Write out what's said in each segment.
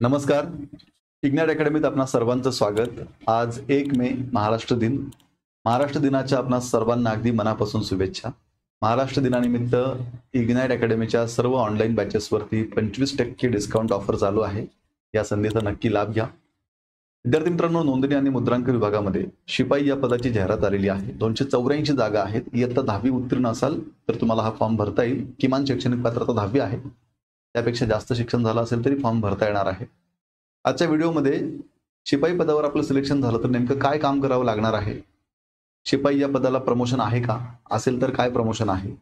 नमस्कार. इग्नाइट अकॅडमीत आपणा सर्वांचं स्वागत. आज 1 मे महाराष्ट्र दिन. महाराष्ट्र दिनाच्या आपणा सर्वांना अगदी मनापासून शुभेच्छा. महाराष्ट्र दिनानिमित्त इग्नाइट अकॅडमीच्या सर्व ऑनलाईन बॅचेसवरती 25% डिस्काउंट ऑफर चालू आहे. या संधीचा नक्की लाभ घ्या. विद्यार्थी मित्रांनो, नोंदणी आणि मुद्रांक विभागामध्ये शिपाई या पदाची जाहिरात आलेली आहे. 284 जागा आहेत. इयत्ता 10वी उत्तीर्ण असाल तर तुम्हाला हा फॉर्म भरता येईल. किमान शैक्षणिक पात्रता 10वी आहे. त्यापेक्षा जास्त शिक्षण झालं असेल तरी फॉर्म भरता येणार आहे. आजच्या व्हिडिओमध्ये शिपाई पदावर आपलं सिलेक्शन झालं तर नेमकं काय काम करावं लागणार आहे, शिपाई या पदाला प्रमोशन आहे का, असेल तर काय प्रमोशन आहे,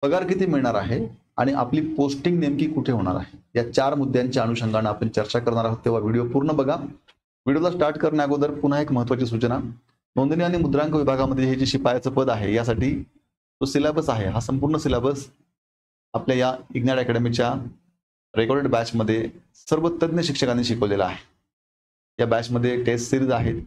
पगार किती मिळणार आहे आणि आपली पोस्टिंग नेमकी कुठे होणार आहे, या 4 मुद्द्यांच्या अनुषंगाने आपण चर्चा करणार आहोत. तेव्हा व्हिडिओ पूर्ण बघा. व्हिडिओला स्टार्ट करण्या अगोदर पुन्हा एक महत्त्वाची सूचना. नोंदणी आणि मुद्रांक विभागामध्ये हे जे शिपायाचं पद आहे यासाठी तो सिलेबस आहे, हा संपूर्ण सिलेबस आपल्या या इग्नाइट अकॅडमीच्या रेकॉर्डेड बॅचमध्ये सर्व तज्ञ शिक्षकांनी शिकवलेला आहे. या बॅचमध्ये टेस्ट सिरीज आहेत,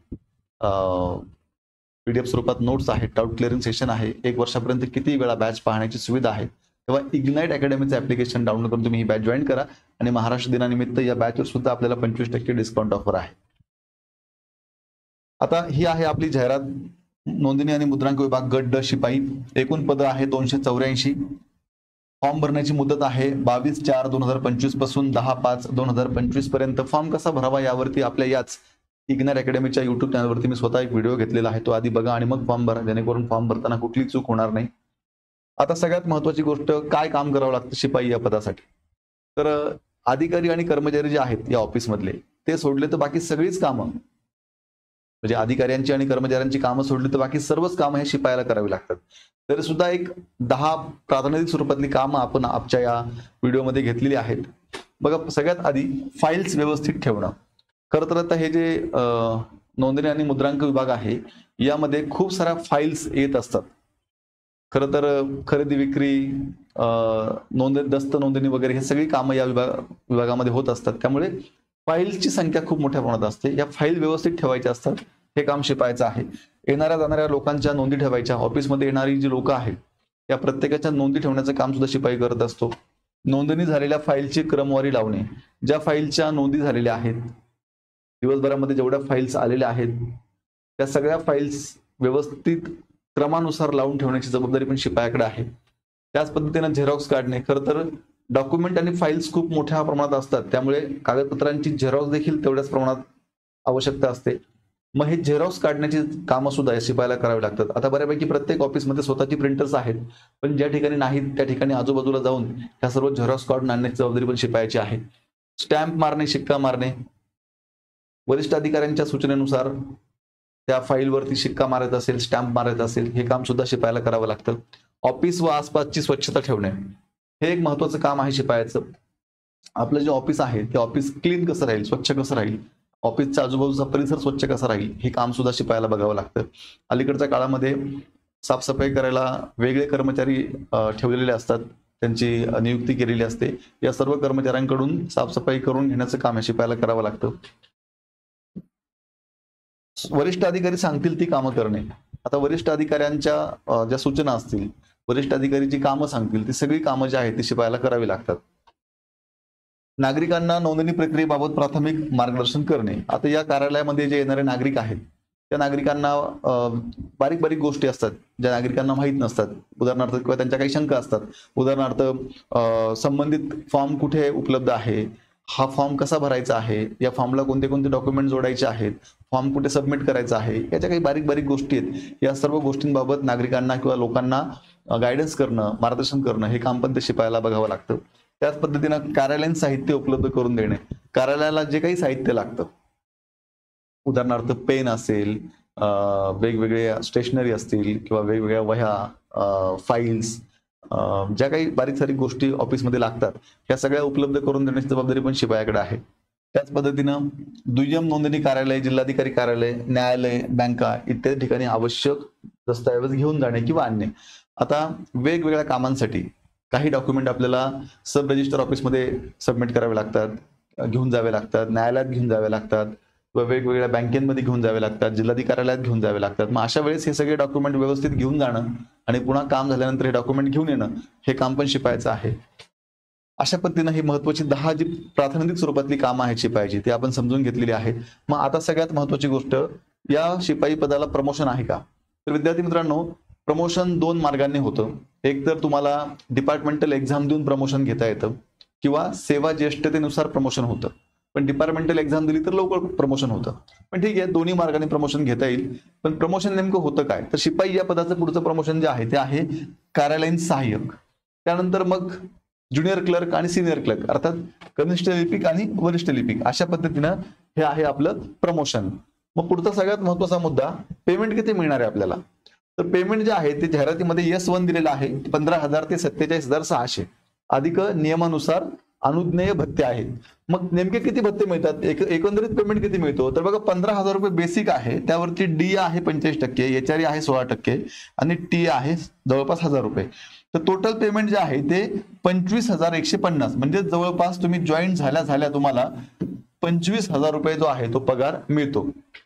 PDF स्वरूपात नोट्स आहेत, डाऊट क्लिअरिंग सेशन आहे, 1 वर्षापर्यंत किती वेळा बॅच पाहण्याची सुविधा आहे. तेव्हा इग्नाइट अकॅडमीचं ॲप्लिकेशन डाउनलोड करून तुम्ही ही बॅच जॉईन करा. आणि महाराष्ट्र दिनानिमित्त या बॅचवर सुद्धा आपल्याला 25% डिस्काउंट ऑफर आहे. आता ही आहे आपली जाहिरात. नोंदणी आणि मुद्रांक विभाग गट ड शिपाई. एकूण पद आहे 284. फॉर्म भरण्याची मुदत आहे 22/4/2025 पासून 10/5/2025 पर्यंत. फॉर्म कसा भरावा यावरती आपल्या याच इग्नाइट अकॅडमीच्या YouTube चॅनलवरती मी स्वतः एक व्हिडिओ घेतलेला आहे. तो आधी बघा आणि मग फॉर्म भरा, जेणेकरून फॉर्म भरताना कुठली चूक होणार नाही. आता सगळ्यात महत्त्वाची गोष्ट, काय काम करावं लागतं शिपाई या पदासाठी. तर अधिकारी आणि कर्मचारी जे आहेत या ऑफिसमधले, ते सोडले तर बाकी सगळीच कामं, म्हणजे अधिकाऱ्यांची आणि कर्मचाऱ्यांची कामं सोडली तर बाकी सर्वच कामं हे शिपायाला करावी लागतात. तरी सुद्धा एक 10 प्रातिनिधिक स्वरूपातली कामं आपण आजच्या या व्हिडिओमध्ये घेतलेली आहेत. बघा, सगळ्यात आधी फाईल्स व्यवस्थित ठेवणं. खरं तर आता हे जे नोंदणी आणि मुद्रांक विभाग आहे यामध्ये खूप साऱ्या फाईल्स येत असतात. खरं तर खरेदी विक्री, दस्त नोंदणी वगैरे हे सगळी कामं या विभागामध्ये होत असतात. त्यामुळे फाईल्सची संख्या खूप मोठ्या प्रमाणात असते. या फाईल व्यवस्थित ठेवायच्या असतात. हे काम शिपायचं आहे. येणाऱ्या जाणाऱ्या लोकांच्या नोंदी ठेवायच्या. ऑफिसमध्ये येणारी जी लोक आहेत त्या प्रत्येकाच्या नोंदी ठेवण्याचं काम सुद्धा शिपाई करत असतो. नोंदणी झालेल्या फाईलची क्रमवारी लावणे. ज्या फाईलच्या नोंदी झालेल्या आहेत, दिवसभरामध्ये जेवढ्या फाईल्स आलेल्या आहेत त्या सगळ्या फाईल्स व्यवस्थित क्रमानुसार लावून ठेवण्याची जबाबदारी पण शिपायाकडे आहे. त्याच पद्धतीने झेरॉक्स काढणे. खरं तर डॉक्युमेंट आणि फाईल्स खूप मोठ्या प्रमाणात असतात, त्यामुळे कागदपत्रांची झेरॉक्स देखील तेवढ्याच प्रमाणात आवश्यकता असते. मग हे झेरॉक्स काढण्याची कामं सुद्धा या शिपायाला करावी लागतात. आता बऱ्यापैकी प्रत्येक ऑफिसमध्ये स्वतःची प्रिंटर्स आहेत, पण ज्या ठिकाणी नाहीत त्या ठिकाणी आजूबाजूला जाऊन ह्या सर्व झेरॉक्स काढून आणण्याची जबाबदारी पण शिपायाची आहे. स्टॅम्प मारणे, शिक्का मारणे. वरिष्ठ अधिकाऱ्यांच्या सूचनेनुसार त्या फाईलवरती शिक्का मारायचा असेल, स्टॅम्प मारायचा असेल, हे काम सुद्धा शिपायाला करावं लागतं. ऑफिस व आसपासची स्वच्छता ठेवणे हे एक महत्त्वाचं काम आहे शिपायाचं. आपलं जे ऑफिस आहे ते ऑफिस क्लीन कसं राहील, स्वच्छ कसं राहील, ऑफिसच्या आजूबाजूचा परिसर स्वच्छ कसा राहील, हे काम सुद्धा शिपायाला बघावं लागतं. अलीकडच्या काळामध्ये साफसफाई करायला वेगळे कर्मचारी ठेवलेले असतात, त्यांची नियुक्ती केलेली असते. या सर्व कर्मचाऱ्यांकडून साफसफाई करून घेण्याचं काम शिपायाला करावं लागतं. वरिष्ठ अधिकारी सांगतील ती कामं करणे. आता वरिष्ठ अधिकाऱ्यांच्या ज्या सूचना असतील, वरिष्ठ अधिकारी जी कामं सांगतील ती सगळी कामं जी आहेत ती शिपायाला करावी लागतात. नागरिकांना नोंदणी प्रक्रियेबाबत प्राथमिक मार्गदर्शन करणे. आता या कार्यालयामध्ये जे येणारे नागरिक आहेत त्या नागरिकांना बारीक बारीक गोष्टी असतात ज्या नागरिकांना माहीत नसतात. उदाहरणार्थ किंवा त्यांच्या काही शंका असतात. उदाहरणार्थ संबंधित फॉर्म कुठे उपलब्ध आहे, हा फॉर्म कसा भरायचा आहे, या फॉर्मला कोणते कोणते डॉक्युमेंट जोडायचे आहेत, फॉर्म कुठे सबमिट करायचा आहे, याच्या काही बारीक बारीक गोष्टी आहेत. या सर्व गोष्टींबाबत नागरिकांना किंवा लोकांना गायडन्स करणं, मार्गदर्शन करणं हे काम पण ते शिपायाला बघावं लागतं. त्याच पद्धतीनं कार्यालयीन साहित्य उपलब्ध करून देणे. कार्यालयाला जे काही साहित्य लागतं, उदाहरणार्थ पेन असेल, वेगवेगळ्या स्टेशनरी असतील किंवा वेगवेगळ्या वह्या, फाईल्स, ज्या काही बारीक सारीक गोष्टी ऑफिसमध्ये लागतात ह्या सगळ्या उपलब्ध करून देण्याची जबाबदारी पण शिपायाकडे आहे. त्याच पद्धतीनं दुय्यम नोंदणी कार्यालय, जिल्हाधिकारी कार्यालय, न्यायालय, बँका इत्यादी ठिकाणी आवश्यक दस्तऐवज घेऊन जाणे किंवा आणणे. आता वेगवेगळ्या कामांसाठी काही डॉक्युमेंट आपल्याला सब रजिस्टर ऑफिसमध्ये सबमिट करावे लागतात, घेऊन जावे लागतात, न्यायालयात घेऊन जावे लागतात, किंवा वेगवेगळ्या बँकेमध्ये घेऊन जावे लागतात, जिल्हाधिकारी कार्यालयात घेऊन जावे लागतात. मग अशा वेळेस हे सगळे डॉक्युमेंट व्यवस्थित घेऊन जाणं आणि पुन्हा काम झाल्यानंतर हे डॉक्युमेंट घेऊन येणं हे काम पण शिपायाचं आहे. अशा पद्धतीनं ही महत्वाची 10 जी प्रातिनिधिक स्वरूपातली कामं आहेत शिपाईची ती आपण समजून घेतलेली आहेत. मग आता सगळ्यात महत्वाची गोष्ट, या शिपाई पदाला प्रमोशन आहे का? तर विद्यार्थी मित्रांनो, प्रमोशन 2 मार्गांनी होतं. एक तर तुम्हाला डिपार्टमेंटल एक्झाम देऊन प्रमोशन घेता येतं किंवा सेवा ज्येष्ठतेनुसार प्रमोशन होतं. पण डिपार्टमेंटल एक्झाम दिली तर लवकर प्रमोशन होतं. पण ठीक आहे, दोन्ही मार्गाने प्रमोशन घेता येईल. पण प्रमोशन नेमकं होतं काय? तर शिपाई या पदाचं पुढचं प्रमोशन जे आहे ते आहे कार्यालयीन सहाय्यक. त्यानंतर मग ज्युनियर क्लर्क आणि सिनियर क्लर्क, अर्थात कनिष्ठ लिपिक आणि वरिष्ठ लिपिक, अशा पद्धतीनं हे आहे आपलं प्रमोशन. मग पुढचा सगळ्यात महत्वाचा मुद्दा, पेमेंट किती मिळणार आहे आपल्याला? तर पेमेंट जे आहे ते जाहिरातीमध्ये S1 दिलेलं आहे 15,000 ते 47,600 अधिक नियमानुसार अनुज्ञेय भत्ते आहेत. मग नेमके किती भत्ते मिळतात, एकंदरीत पेमेंट किती मिळतो? तर बघा 15,000 रुपये बेसिक आहे, त्यावरती डी आहे 45%, HRE आहे 16% आणि टी आहे जवळपास 1,000 रुपये. तर टोटल पेमेंट जे आहे ते 25,150, म्हणजे जवळपास तुम्ही जॉईन झाल्या तुम्हाला 25,000 रुपये जो आहे तो पगार मिळतो.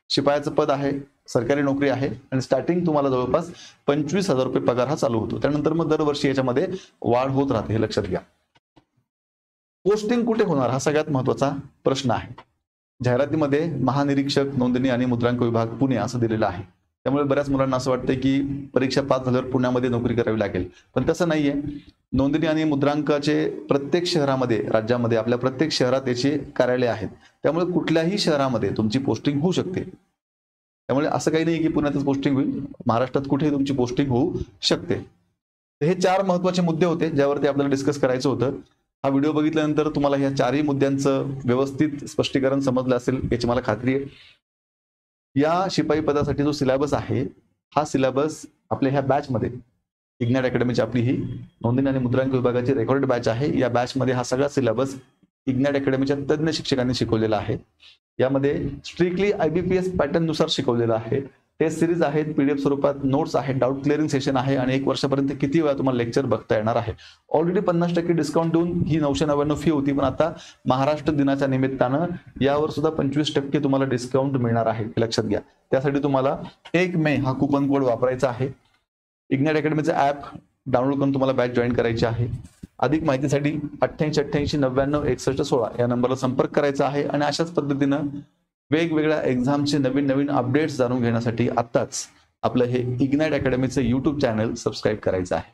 शिपायाचं पद आहे, सरकारी नोकरी आहे आणि स्टार्टिंग तुम्हाला जवळपास 25,000 रुपये पगार हा चालू होतो. त्यानंतर मग दरवर्षी याच्यामध्ये वाढ होत राहते, हे लक्षात घ्या. पोस्टिंग कुठे होणार हा सगळ्यात महत्वाचा प्रश्न आहे. जाहिरातीमध्ये महानिरीक्षक नोंदणी आणि मुद्रांक विभाग पुणे असं दिलेलं आहे. त्यामुळे बऱ्याच मुलांना असं वाटतं की परीक्षा पास झाल्यावर पुण्यामध्ये नोकरी करावी लागेल, पण तसं नाहीये. नोंदणी आणि मुद्रांकाचे प्रत्येक शहरामध्ये, राज्यामध्ये आपल्या प्रत्येक शहरात याचे कार्यालय आहेत. त्यामुळे कुठल्याही शहरामध्ये तुमची पोस्टिंग होऊ शकते. त्यामुळे असं काही नाही की पुण्यातच पोस्टिंग होईल, महाराष्ट्रात कुठेही तुमची पोस्टिंग होऊ शकते. हे 4 महत्वाचे मुद्दे होते ज्यावरती आपल्याला डिस्कस करायचं होतं. हा व्हिडिओ बघितल्यानंतर तुम्हाला ह्या 4ही मुद्द्यांचं व्यवस्थित स्पष्टीकरण समजलं असेल याची मला खात्री आहे. या शिपाई पदासाठी जो सिलेबस आहे हा सिलेबस आपल्या ह्या बॅचमध्ये, इग्नाइट अकॅडमीची आपली ही नोंदणी आणि मुद्रांक विभागाची रेकॉर्डेड बॅच आहे. या बॅचमध्ये हा सगळा सिलेबस इग्नाइट अकॅडमीच्या तज्ञ शिक्षकांनी शिकवलेला आहे. यामध्ये स्ट्रिक्टली IBPS पॅटर्न नुसार शिकवलेलं आहे. टेस्ट सिरीज आहेत, PDF स्वरूपात नोट्स आहेत, डाऊट क्लिअरिंग सेशन आहे आणि 1 वर्षापर्यंत किती वेळा तुम्हाला लेक्चर बघता येणार आहे. ऑलरेडी 50% डिस्काउंट देऊन ही 999 फी होती, पण आता महाराष्ट्र दिनाच्या निमित्तानं यावर सुद्धा 25% तुम्हाला डिस्काउंट मिळणार आहे, हे लक्षात घ्या. त्यासाठी तुम्हाला 1 मे हा कुपन कोड वापरायचा आहे. इग्नाइट अकॅडमीचं ऍप डाउनलोड करून तुम्हाला बॅच जॉईन करायची आहे. अधिक माहितीसाठी 8888 99 61 16 या नंबरला संपर्क करायचा आहे. आणि अशाच पद्धतीनं वेगवेगळ्या एक्झामचे नवीन अपडेट्स जाणून घेण्यासाठी आत्ताच आपलं हे इग्नाइट अकॅडमीचं YouTube चॅनल सबस्क्राईब करायचं आहे.